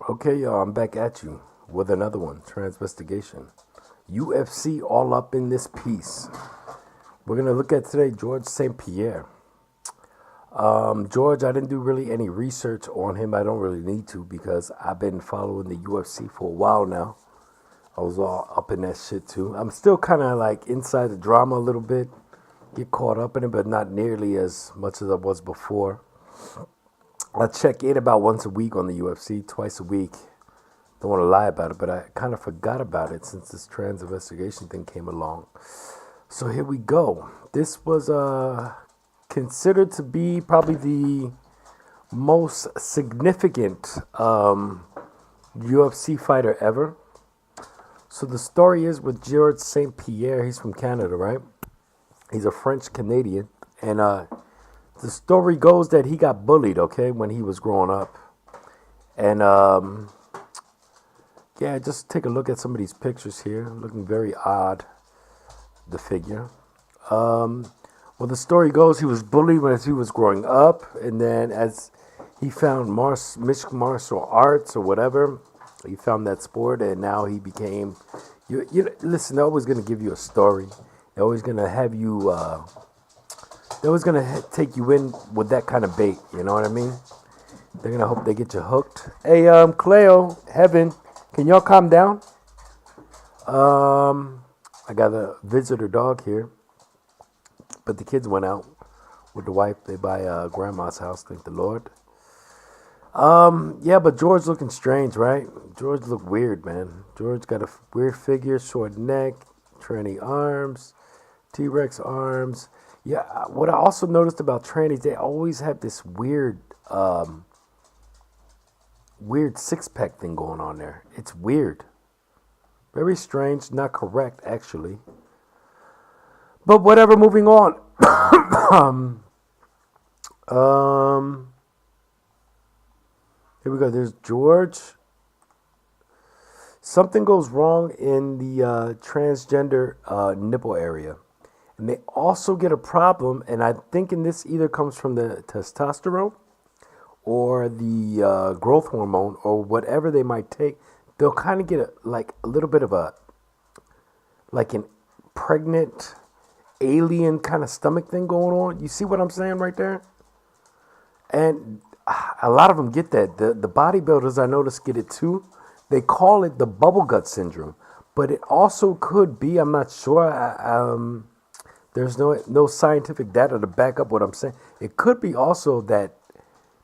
Okay, y'all, I'm back at you with another one, Transvestigation. UFC all up in this piece. We're going to look at today George St. Pierre. George, I didn't do really any research on him. I don't really need to because I've been following the UFC for a while now. I was all up in that shit too. I'm still kind of like inside the drama a little bit, get caught up in it, but not nearly as much as I was before. I check in about once a week on the UFC, twice a week. Don't want to lie about it, but I kind of forgot about it since this Transvestigation thing came along. So here we go. This was considered to be probably the most significant UFC fighter ever. So the story is with George St. Pierre. He's from Canada, right? He's a French Canadian, and the story goes that he got bullied, okay, when he was growing up. And yeah, just take a look at some of these pictures here. Looking very odd, the figure. Well, the story goes he was bullied when he was growing up, and then as he found mixed martial arts or whatever, he found that sport, and now he became. Listen, they're always going to give you a story. They're always going to have you. They're always going to take you in with that kind of bait. You know what I mean? They're going to hope they get you hooked. Hey, Cleo, Heaven, can y'all calm down? I got a visitor dog here, but the kids went out with the wife. They by grandma's house, thank the Lord. Yeah, but George looking strange, right? George looked weird, man. George got a weird figure, short neck, tranny arms, T-Rex arms. Yeah, what I also noticed about trannies, they always have this weird six-pack thing going on there. It's weird. Very strange, not correct, actually. But whatever, moving on. Here we go. There's George. Something goes wrong in the transgender nipple area. And they also get a problem, and I'm thinking this either comes from the testosterone or the growth hormone or whatever they might take. They'll kind of get a little bit of like an pregnant alien kind of stomach thing going on. You see what I'm saying right there? And a lot of them get that. The bodybuilders I noticed get it too. They call it the bubble gut syndrome, but it also could be. I'm not sure. There's no scientific data to back up what I'm saying. It could be also that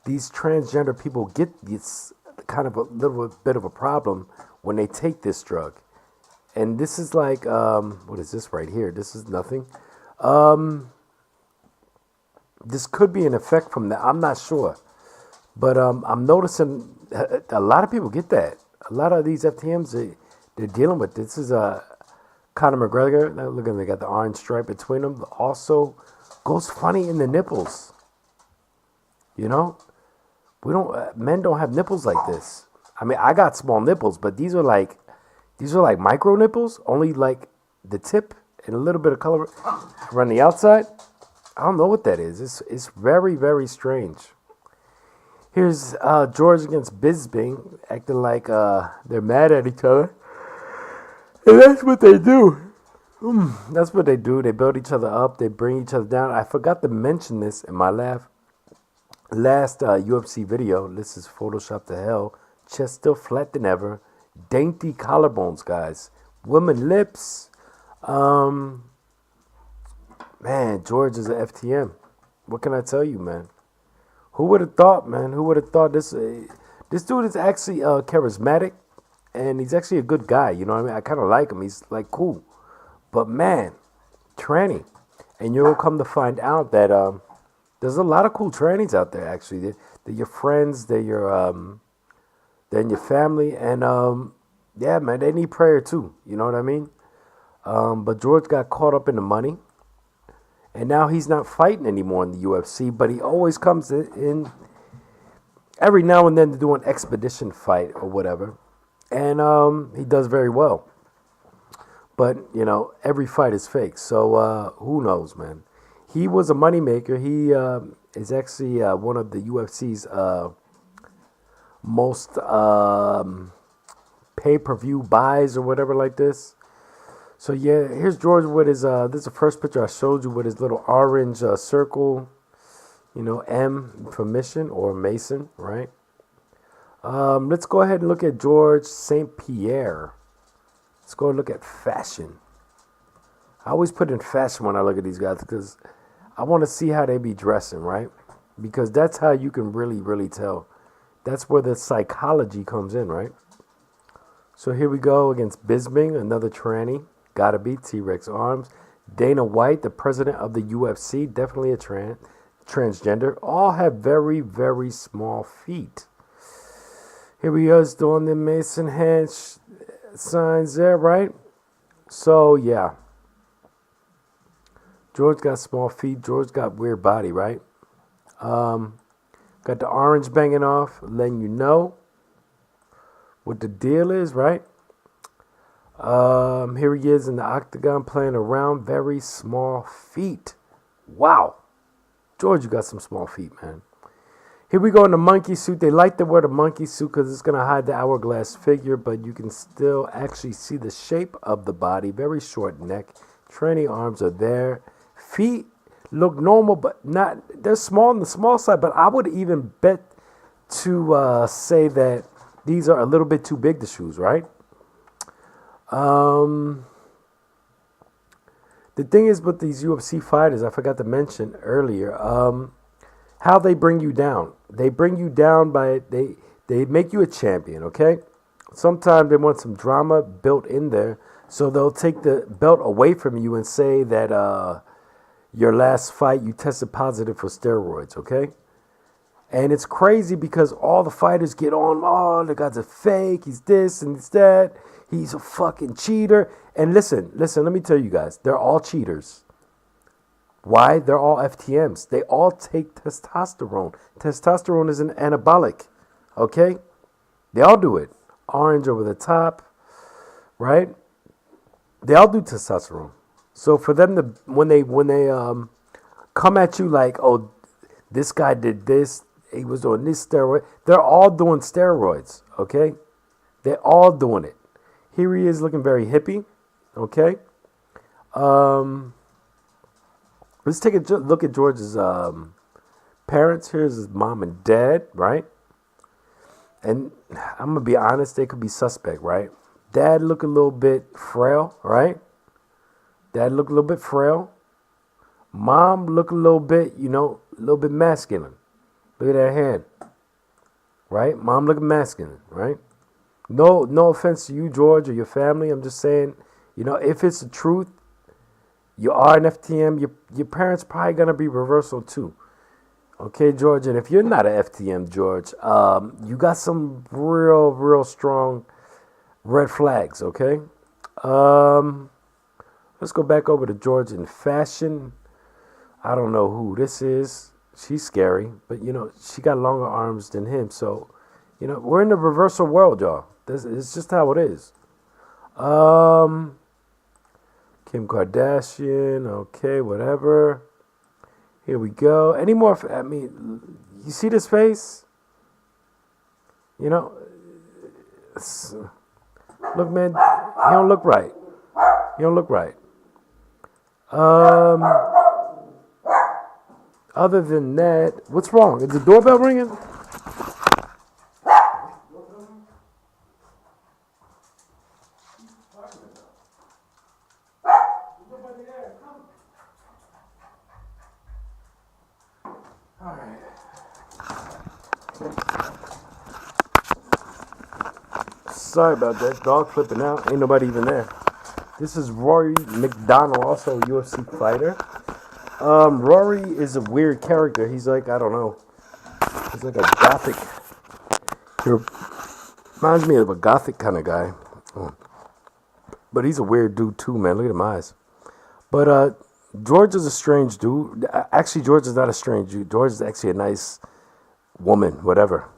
these transgender people get this kind of a little bit of a problem when they take this drug. And this is like, what is this right here? This is nothing. This could be an effect from that. I'm not sure. But I'm noticing a lot of people get that. A lot of these FTMs, they're dealing with this. Is Conor McGregor. Now look at them, they got the orange stripe between them. Also goes funny in the nipples. You know, men don't have nipples like this. I mean, I got small nipples, but these are like micro nipples. Only like the tip and a little bit of color around the outside. I don't know what that is. It's very, very strange. Here's George against Bisbing, acting like they're mad at each other. And that's what they do. That's what they do. They build each other up. They bring each other down. I forgot to mention this in my last UFC video. This is Photoshop to hell. Chest still flat than ever. Dainty collarbones, guys. Women lips. Man, George is an FTM. What can I tell you, man? Who would have thought, man? Who would have thought this dude is actually charismatic, and he's actually a good guy. You know what I mean? I kind of like him. He's like cool. But man, tranny. And you'll come to find out that there's a lot of cool trannies out there, actually. They're your friends. They're in your family. And yeah, man, they need prayer too. You know what I mean? But George got caught up in the money. And now he's not fighting anymore in the UFC, but he always comes in every now and then to do an expedition fight or whatever. And he does very well. But, you know, every fight is fake. So who knows, man? He was a moneymaker. He is actually one of the UFC's most pay-per-view buys or whatever like this. So yeah, here's George with his this is the first picture I showed you with his little orange circle, M for mission or Mason, right? Let's go ahead and look at George St. Pierre. Let's go and look at fashion. I always put in fashion when I look at these guys because I want to see how they be dressing, right? Because that's how you can really, really tell. That's where the psychology comes in, right? So here we go against Bisbing, another tranny. Gotta be T-Rex arms. Dana White, the president of the UFC, definitely a transgender. All have very, very small feet. Here we are doing the Mason hand signs there, right? So, yeah. George got small feet. George got weird body, right? Got the orange banging off, letting you know what the deal is, right? Here he is in the octagon playing around. Very small feet. Wow. George, you got some small feet, man. Here we go in the monkey suit. They like to wear the monkey suit because it's going to hide the hourglass figure, but you can still actually see the shape of the body. Very short neck. Tranny arms are there. Feet look normal, but not. They're small on the small side, but I would even bet to say that these are a little bit too big, the shoes, right? The thing is with these UFC fighters, I forgot to mention earlier, how they bring you down. They bring you down by, they make you a champion, okay? Sometimes they want some drama built in there, so they'll take the belt away from you and say that your last fight you tested positive for steroids, okay? And it's crazy because all the fighters get on, oh, the guy's a fake, he's this and he's that, he's a fucking cheater. And listen, let me tell you guys, they're all cheaters. Why? They're all FTMs. They all take testosterone. Testosterone is an anabolic, okay? They all do it. Orange over the top, right? They all do testosterone. So for them to, when they come at you like, oh, this guy did this, he was doing this steroid, they're all doing steroids, okay? They're all doing it. Here he is looking very hippie, okay? Let's take a look at George's parents. Here's his mom and dad, right? And I'm going to be honest, they could be suspect, right? Dad look a little bit frail, right? Dad look a little bit frail. Mom look a little bit, a little bit masculine. Look at that hand, right? Mom looking masculine, right? No offense to you, George, or your family. I'm just saying, if it's the truth, you are an FTM, your parents probably going to be reversal too. Okay, George, and if you're not an FTM, George, you got some real strong red flags, okay? Let's go back over to George in fashion. I don't know who this is. She's scary, but, she got longer arms than him. So, we're in the reversal world, y'all. It's just how it is. Kim Kardashian, okay, whatever. Here we go. Any more? You see this face? Look, man, he don't look right. He don't look right. Other than that, what's wrong? Is the doorbell ringing? All right. Sorry about that. Dog flipping out. Ain't nobody even there. This is Rory McDonald, also a UFC fighter. Rory is a weird character. He's like, I don't know. He's like a gothic. He reminds me of a gothic kind of guy. But he's a weird dude too, man. Look at my eyes. But George is a strange dude. Actually, George is not a strange dude. George is actually a nice woman, whatever.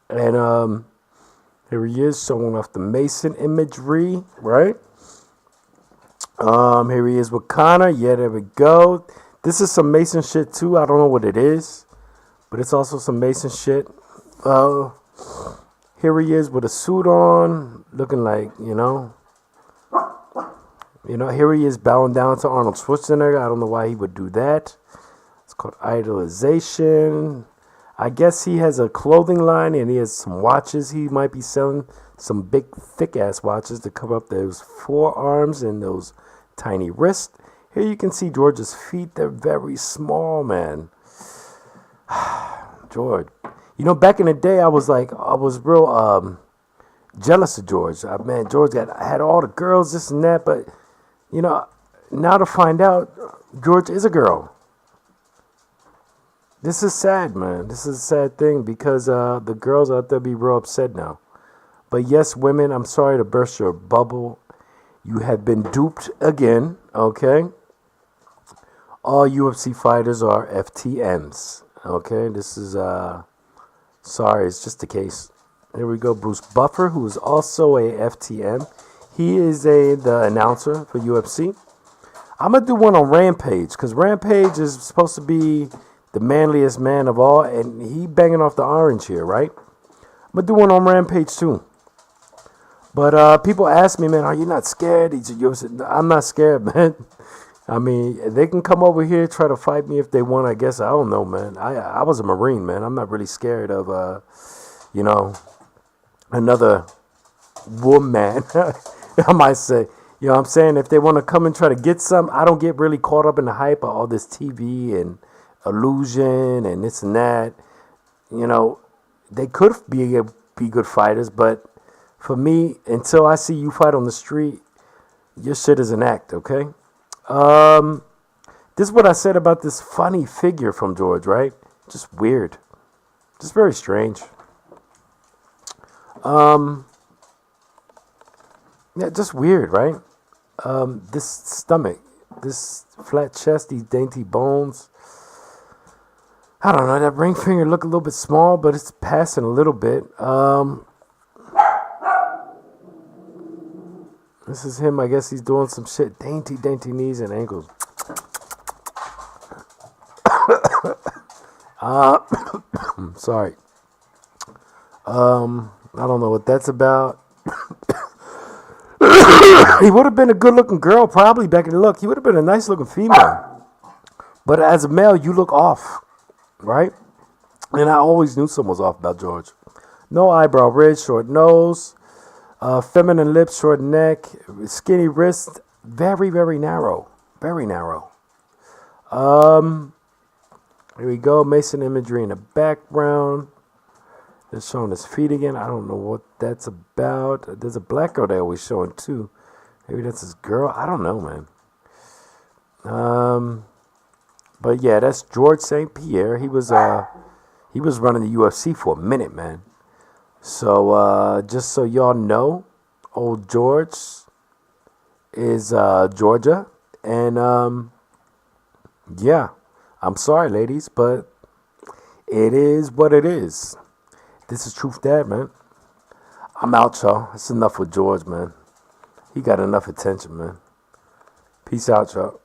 And here he is showing off the Mason imagery, right? Here he is with Connor. Yeah, there we go. This is some Mason shit too. I don't know what it is, but it's also some Mason shit. Here he is with a suit on, looking like, here he is bowing down to Arnold Schwarzenegger. I don't know why he would do that. It's called idolization. I guess he has a clothing line and he has some watches he might be selling. Some big, thick-ass watches to cover up those forearms and those tiny wrists. Here you can see George's feet. They're very small, man. George. Back in the day, I was real jealous of George. Man, George had all the girls, this and that. But, now to find out, George is a girl. This is sad, man. This is a sad thing because the girls out there be real upset now. But yes, women, I'm sorry to burst your bubble. You have been duped again, okay? All UFC fighters are FTMs, okay? This is, sorry, it's just the case. Here we go, Bruce Buffer, who is also a FTM. He is the announcer for UFC. I'm going to do one on Rampage, because Rampage is supposed to be the manliest man of all, and he banging off the orange here, right? I'm going to do one on Rampage, too. But people ask me, man, are you not scared? I'm not scared, man. I mean, they can come over here, try to fight me if they want, I guess. I don't know, man. I was a Marine, man. I'm not really scared of, another woman, I might say. You know what I'm saying? If they want to come and try to get some, I don't get really caught up in the hype of all this TV and illusion and this and that. They could be good fighters, but for me, until I see you fight on the street, your shit is an act, okay? This is what I said about this funny figure from George, right? Just weird. Just very strange. Yeah, just weird, right? This stomach, this flat chest, these dainty bones. I don't know, that ring finger look a little bit small, but it's passing a little bit. This is him, I guess he's doing some shit. Dainty knees and ankles. Sorry. I don't know what that's about. He would have been a good-looking girl, probably, back in the look. He would have been a nice-looking female. But as a male, you look off, right? And I always knew something was off about George. No eyebrow ridge, short nose, feminine lips, short neck, skinny wrist, very, very narrow. Very narrow. Here we go. Mason imagery in the background. They're showing his feet again. I don't know what that's about. There's a black girl they always showing too. Maybe that's his girl. I don't know, man. But yeah, that's George St. Pierre. He was running the UFC for a minute, man. So just so y'all know, old George is Georgia, and yeah, I'm sorry, ladies, but it is what it is. This is Truth Dad, man. I'm out, y'all. It's enough with George, man. He got enough attention, man. Peace out, y'all.